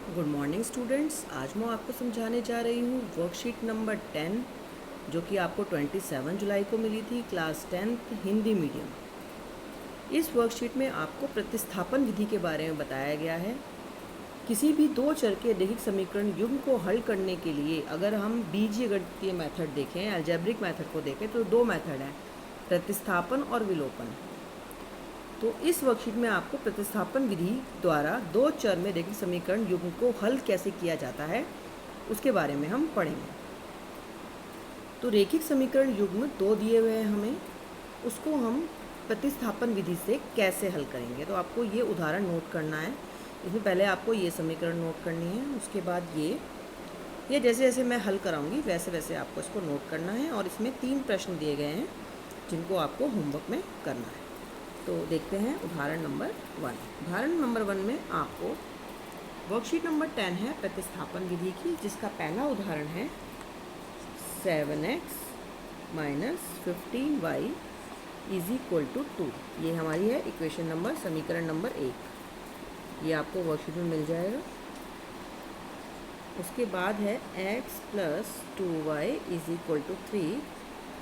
Good morning students. आज मैं आपको समझाने जा रही हूँ वर्कशीट नंबर 10 जो कि आपको 27 जुलाई को मिली थी, क्लास 10th हिंदी मीडियम। इस वर्कशीट में आपको प्रतिस्थापन विधि के बारे में बताया गया है। किसी भी दो चर के रैखिक समीकरण युग्म को हल करने के लिए अगर हम बीजगणितीय मेथड देखें, अलजेब्रिक मेथड को देखें, तो दो मेथड हैं, प्रतिस्थापन और विलोपन। तो इस वर्कशीट में आपको प्रतिस्थापन विधि द्वारा दो चर में रैखिक समीकरण युग्म को हल कैसे किया जाता है उसके बारे में हम पढ़ेंगे। तो रैखिक समीकरण युग्म दो दिए हुए हैं हमें, उसको हम प्रतिस्थापन विधि से कैसे हल करेंगे। तो आपको ये उदाहरण नोट करना है। इसमें पहले आपको ये समीकरण नोट करनी है, उसके बाद ये जैसे जैसे मैं हल कराऊंगी वैसे वैसे आपको इसको नोट करना है। और इसमें 3 प्रश्न दिए गए हैं जिनको आपको होमवर्क में करना है। तो देखते हैं उदाहरण नंबर 1। उदाहरण नंबर 1 में आपको वर्कशीट नंबर 10 है प्रतिस्थापन विधि की, जिसका पहला उदाहरण है 7x minus 15y is equal to 2। ये हमारी है इक्वेशन नंबर, समीकरण नंबर 1। ये आपको वर्कशीट में मिल जाएगा। उसके बाद है x plus 2y is equal to 3।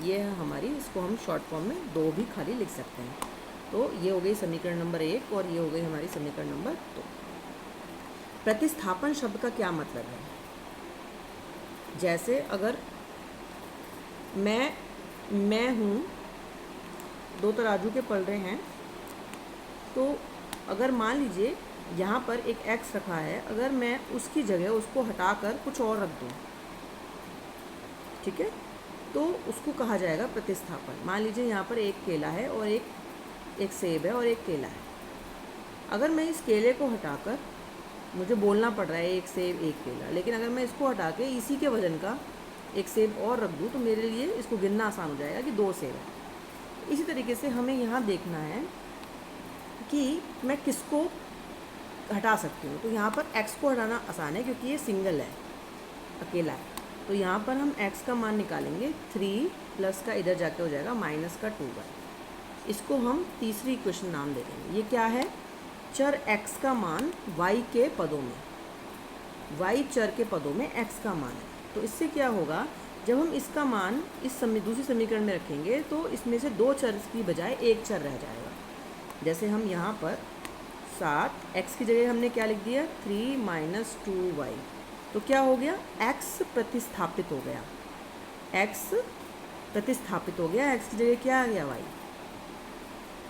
ये है हमारी, इसको हम शॉर्ट फॉर्म में 2 भी खाली लिख सकते हैं। तो ये हो गई समीकरण नंबर 1 और ये हो गई हमारी समीकरण नंबर 2। प्रतिस्थापन शब्द का क्या मतलब है? जैसे अगर मैं हूँ, दो तराजू के पलड़े हैं, तो अगर मान लीजिए यहाँ पर एक x रखा है, अगर मैं उसकी जगह उसको हटाकर कुछ और रख दूँ, ठीक है, तो उसको कहा जाएगा प्रतिस्थापन। मान लीजिए यहाँ पर एक केला है और एक सेब है और एक केला है। अगर मैं इस केले को हटाकर, मुझे बोलना पड़ रहा है एक सेब एक केला, लेकिन अगर मैं इसको हटा के इसी के वजन का एक सेब और रख दूँ तो मेरे लिए इसको गिनना आसान हो जाएगा कि 2 सेब है। इसी तरीके से हमें यहाँ देखना है कि मैं किसको हटा सकती हूँ। तो यहाँ पर x को हटाना आसान है क्योंकि ये सिंगल है, अकेला है। तो यहाँ पर हम x का मान निकालेंगे, 3 प्लस का इधर जाके हो जाएगा माइनस का 2y। इसको हम तीसरी इक्वेशन नाम दे देंगे। ये क्या है? चर x का मान y के पदों में, y चर के पदों में x का मान है। तो इससे क्या होगा, जब हम इसका मान इस दूसरी समीकरण में रखेंगे तो इसमें से 2 चर की बजाय एक चर रह जाएगा। जैसे हम यहाँ पर 7 x की जगह हमने क्या लिख दिया, 3 माइनस 2y। तो क्या हो गया, x प्रतिस्थापित हो गया, x प्रतिस्थापित हो गया, x की जगह क्या आ गया, y।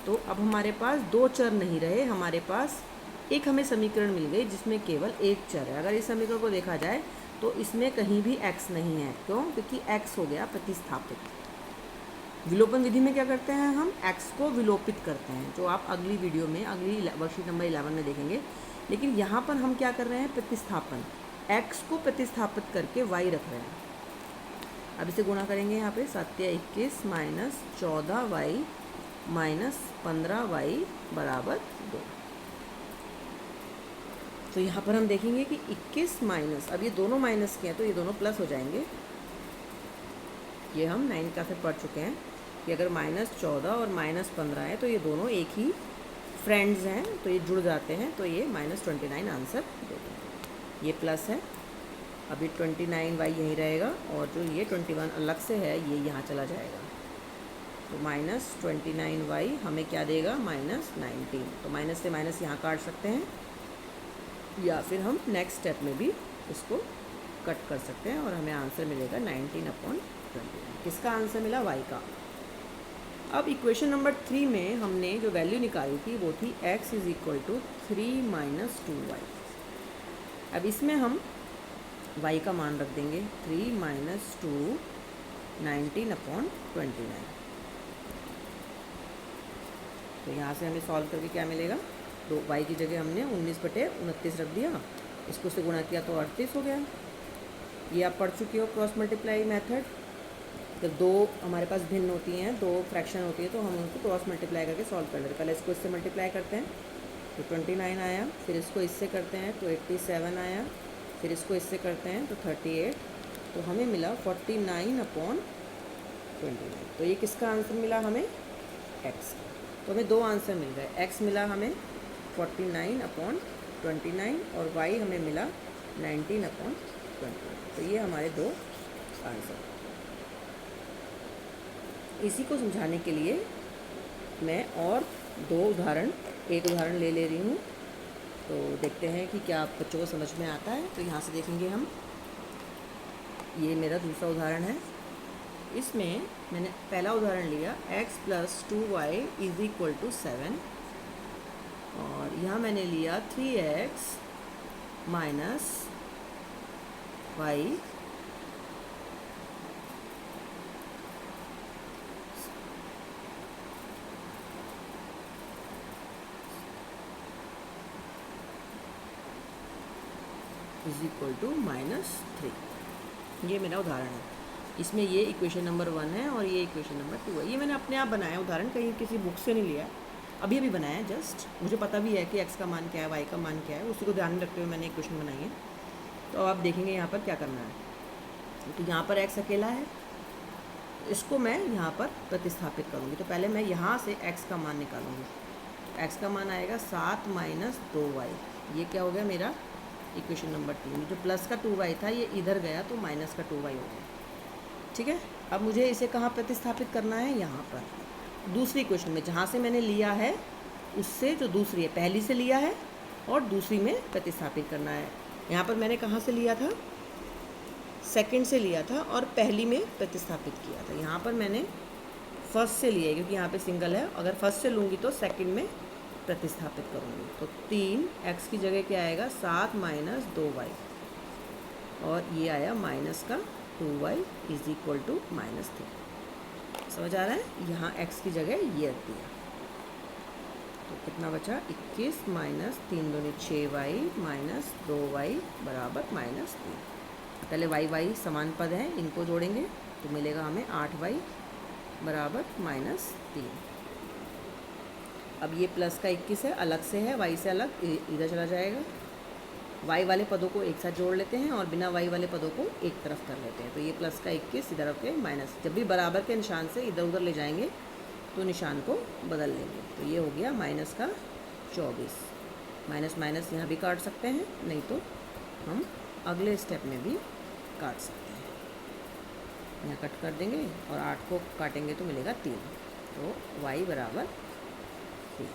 तो अब हमारे पास 2 चर नहीं रहे, हमारे पास एक हमें समीकरण मिल गई जिसमें केवल एक चर है। अगर इस समीकरण को देखा जाए तो इसमें कहीं भी x नहीं है। क्यों? क्योंकि x हो गया प्रतिस्थापित। विलोपन विधि में क्या करते हैं, हम x को विलोपित करते हैं, जो आप अगली वीडियो में, अगली वर्कशीट नंबर 11 में देखेंगे। लेकिन यहाँ पर हम क्या कर रहे हैं, प्रतिस्थापन, x को प्रतिस्थापित करके y रख रहे हैं। अब इसे गुणा करेंगे, यहाँ पे 7 या 21 माइनस 14y माइनस 15y बराबर 2। तो यहाँ पर हम देखेंगे कि 21 माइनस, अब ये दोनों माइनस के हैं तो ये दोनों प्लस हो जाएंगे। ये हम 9 का फिर पढ़ चुके हैं कि अगर माइनस 14 और माइनस 15 है तो ये दोनों एक ही फ्रेंड्स हैं, तो ये जुड़ जाते हैं, तो ये माइनस 29 आंसर दे देंगे। ये प्लस है, अभी 29y यहीं रहेगा और जो ये 21 अलग से है ये यहाँ चला जाएगा। तो माइनस 29y हमें क्या देगा, माइनस 19। तो माइनस से माइनस यहाँ काट सकते हैं, या फिर हम नेक्स्ट स्टेप में भी इसको कट कर सकते हैं और हमें आंसर मिलेगा 19/21। किसका आंसर मिला, y का। अब इक्वेशन नंबर 3 में हमने जो वैल्यू निकाली थी वो थी x is equal to 3 minus 2y। अब इसमें हम y का मान रख देंगे, 3 माइनस 2 19/29। तो यहाँ से हमें सॉल्व करके क्या मिलेगा, तो y की जगह हमने 19/29 रख दिया, इसको से गुणा किया तो 38 हो गया। ये आप पढ़ चुके हो क्रॉस मल्टीप्लाई मेथड। जब दो हमारे पास भिन्न होती हैं, 2 फ्रैक्शन होती है, तो हम उनको क्रॉस मल्टीप्लाई करके सॉल्व कर लेते हैं। पहले इसको इससे मल्टीप्लाई करते हैं तो 29 आया, फिर इसको इससे करते हैं तो 87 आया, फिर इसको इससे करते हैं तो 38, तो हमें मिला 49/29। तो ये किसका आंसर मिला हमें, x। तो हमें 2 आंसर मिल गए, x मिला हमें 49/29 29 और y हमें मिला 19/20। तो ये हमारे दो आंसर। इसी को समझाने के लिए मैं और एक उदाहरण ले रही हूँ। तो देखते हैं कि क्या बच्चों को समझ में आता है। तो यहाँ से देखेंगे हम, ये मेरा दूसरा उदाहरण है। इसमें मैंने पहला उदाहरण लिया x + 2y = 7 और यहाँ मैंने लिया 3x - y -3। ये मेरा उदाहरण है। इसमें ये इक्वेशन नंबर 1 है और ये इक्वेशन नंबर 2 है। ये मैंने अपने आप बनाया उदाहरण, कहीं किसी बुक से नहीं लिया, अभी बनाया है जस्ट। मुझे पता भी है कि x का मान क्या है, y का मान क्या है, उसी को ध्यान में रखते हुए मैंने इक्वेशन बनाई है। तो आप देखेंगे यहाँ पर क्या करना है। तो यहाँ पर x अकेला है, इसको मैं यहाँ पर प्रतिस्थापित करूँगी। तो पहले मैं यहाँ से x का मान निकालूँगी। x का मान आएगा 7 - 2y। ये क्या हो गया मेरा इक्वेशन नंबर 3। जो प्लस का 2y था ये इधर गया तो माइनस का 2y हो गया। ठीक है, अब मुझे इसे कहाँ प्रतिस्थापित करना है, यहाँ पर दूसरी इक्वेशन में, जहाँ से मैंने लिया है उससे जो दूसरी है, पहली से लिया है और दूसरी में प्रतिस्थापित करना है। यहाँ पर मैंने कहाँ से लिया था, सेकंड से लिया था और पहली में प्रतिस्थापित किया था। यहाँ पर मैंने फर्स्ट से लिया है क्योंकि यहाँ पे सिंगल है। अगर फर्स्ट से लूँगी तो सेकंड में प्रतिस्थापित करूँगी। तो 3x की जगह क्या आएगा, 7 - 2y और ये आया माइनस का 2y = -3। समझ आ रहा है। यहाँ x की जगह ये रख दिया। तो कितना बचा, 21 - 3 दूनी 6y - 2y = -3। पहले y समान पद हैं, इनको जोड़ेंगे तो मिलेगा हमें 8y = -3। अब ये प्लस का 21 है, अलग से है, y से अलग इधर चला जाएगा। y वाले पदों को एक साथ जोड़ लेते हैं और बिना y वाले पदों को एक तरफ कर लेते हैं। तो ये प्लस का 21 इधर के माइनस, जब भी बराबर के निशान से इधर उधर ले जाएंगे तो निशान को बदल लेंगे। तो ये हो गया माइनस का 24। माइनस माइनस यहाँ भी काट सकते हैं, नहीं तो हम अगले स्टेप में भी काट सकते हैं। यहाँ कट कर देंगे और 8 को काटेंगे तो मिलेगा 3। तो y = 3।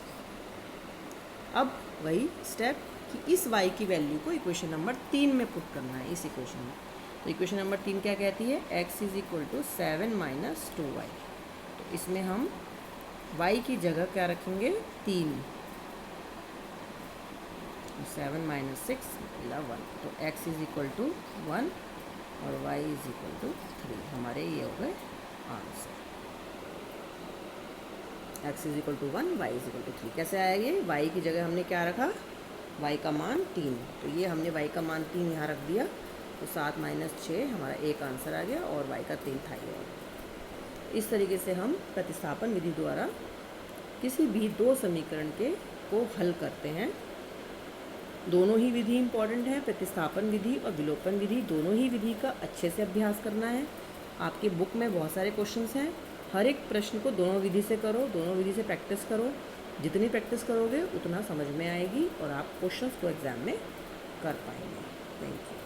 अब वही स्टेप कि इस y की वैल्यू को इक्वेशन नंबर 3 में पुट करना है, इस इक्वेशन में। तो इक्वेशन नंबर 3 क्या कहती है, x = 7 - 2y। तो इसमें हम y की जगह क्या रखेंगे, 3। 7 - 6 = 1। तो x = 1 और y = 3। हमारे ये हो गए आंसर। x = 1, y = 3। कैसे आया ये, y की जगह हमने क्या रखा, y का मान 3। तो ये हमने y का मान 3 यहाँ रख दिया। तो 7 - 6 हमारा एक आंसर आ गया और y का 3 था ये। इस तरीके से हम प्रतिस्थापन विधि द्वारा किसी भी दो समीकरण को हल करते हैं। दोनों ही विधि इम्पॉर्टेंट है, प्रतिस्थापन विधि और विलोपन विधि। दोनों ही विधि का अच्छे से अभ्यास करना है। आपके बुक में बहुत सारे क्वेश्चंस हैं, हर एक प्रश्न को दोनों विधि से करो, दोनों विधि से प्रैक्टिस करो। जितनी प्रैक्टिस करोगे उतना समझ में आएगी और आप क्वेश्चंस को एग्ज़ाम में कर पाएंगे। Thank you.